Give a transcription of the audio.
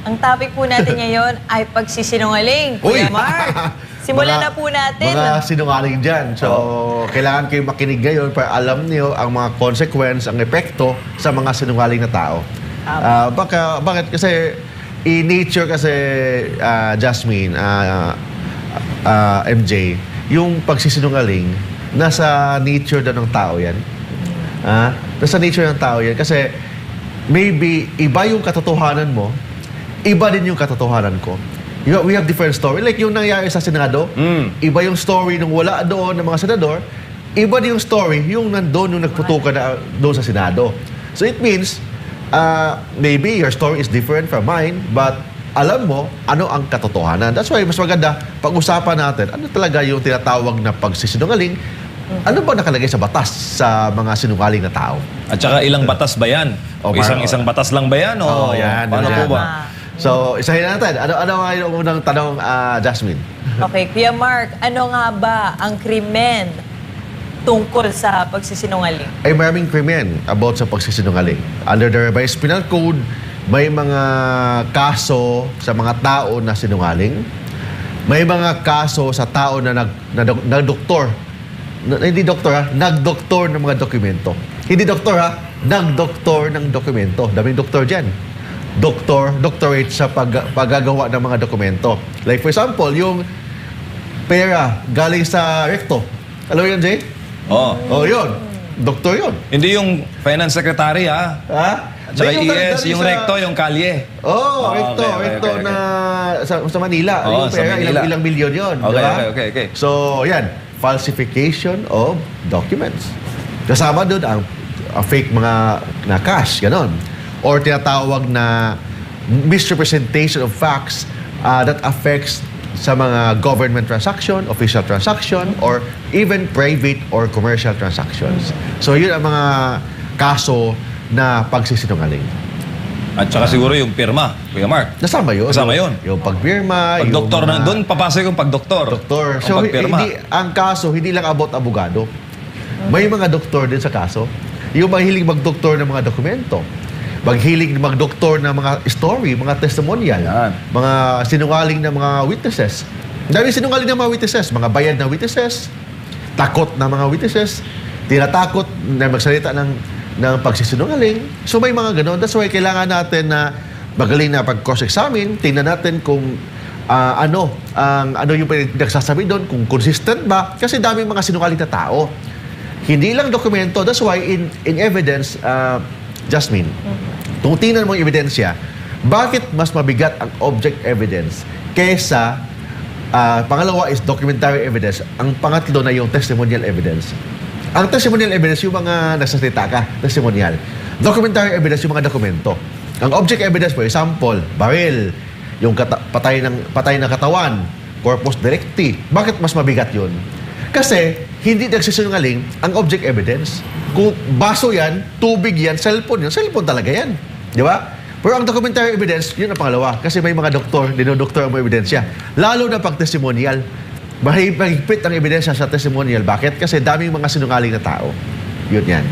Ang topic po natin ngayon ay pagsisinungaling. Uy! Kuya Mark, simulan na po natin. Mga sinungaling dyan. So, kailangan kayo makinig ngayon para alam niyo ang mga consequence, ang epekto sa mga sinungaling na tao. Bakit? Kasi, in-nature kasi, Jasmine, MJ, yung pagsisinungaling, nasa nature daw ng tao yan. Nasa nature ng tao yan. Kasi, maybe, iba yung katotohanan mo, iba din yung katotohanan ko. We have different story. Like yung nangyari sa Senado, iba yung story nung wala doon ng mga senador, iba din yung story yung nandun nung nagputukan na doon sa Senado. So it means, maybe your story is different from mine, but alam mo ano ang katotohanan. That's why mas maganda pag-usapan natin ano talaga yung tinatawag na pagsisinungaling. Ano ba nakalagay sa batas sa mga sinungaling na tao? At saka ilang batas ba yan? Isang batas lang ba yan? O yan. paano po ba? So, isahin natin. Ano nga yung unang tanong, Jasmine? Okay, Kuya Mark, ano nga ba ang krimen tungkol sa pagsisinungaling? Ay maraming krimen about sa pagsisinungaling. Under the revised penal code, may mga kaso sa mga tao na sinungaling. May mga kaso sa tao na nagdoktor. Hindi doktor nagdoktor ng mga dokumento. Hindi doktor nagdoktor ng dokumento. Daming doktor dyan. Doctorate sa paggagawa ng mga dokumento. Like for example, yung pera galing sa recto. Alam mo yun, Jay? Yun. Doktor yun. Hindi yung finance secretary, ha? At saka ES, yung recto, yung kalye. Recto. Okay. Na sa Manila. Yung pera, ilang milyon yun. Okay. So, yan. Falsification of documents. Kasama doon ang fake mga na cash, ganon. Or tinatawag na misrepresentation of facts that affects sa mga government transaction, official transaction, or even private or commercial transactions. So, yun ang mga kaso na pagsisinungaling. At saka siguro yung pirma, Kuya Mark. Nasama yun. Kasama yun. Yung pagpirma, Pag-doktor na, doon papasok yung pag-doktor. Doktor. Ang So, pagpirma. ang kaso, hindi lang about abogado. May mga doktor din sa kaso. Yung mahilig mag-doktor ng mga dokumento. Maghilig mag-doktor ng mga story, mga testimonial. Yan. Mga sinungaling ng mga witnesses. Dami sinungaling ng mga witnesses. Mga bayad na witnesses. Takot na mga witnesses. Tinatakot na magsalita ng pagsisinungaling. So may mga ganon. That's why kailangan natin na magaling na pag-cross-examine. Tingnan natin kung ano yung pinagsasabi doon, kung consistent ba. Kasi daming mga sinungaling na tao. Hindi lang dokumento. That's why in evidence, Jasmine, kung tingnan mo yung ebidensya, bakit mas mabigat ang object evidence kaysa pangalawa is documentary evidence, ang pangatlo na yung testimonial evidence. Ang testimonial evidence, yung mga nagsasalita ka, testimonial. Documentary evidence, yung mga dokumento. Ang object evidence, for example, baril, yung patay na katawan, corpus delicti. Bakit mas mabigat yun? Kasi hindi nagsisinungaling ang object evidence. Kung baso yan, tubig yan, cellphone talaga yan. Di ba? Pero ang documentary evidence, yun ang pangalawa. Kasi may mga doktor, dinodoktor ang mga ebidensya. Lalo na pag testimonial. Mahigpit ang ebidensya sa testimonial. Bakit? Kasi daming mga sinungaling na tao. Yun yan.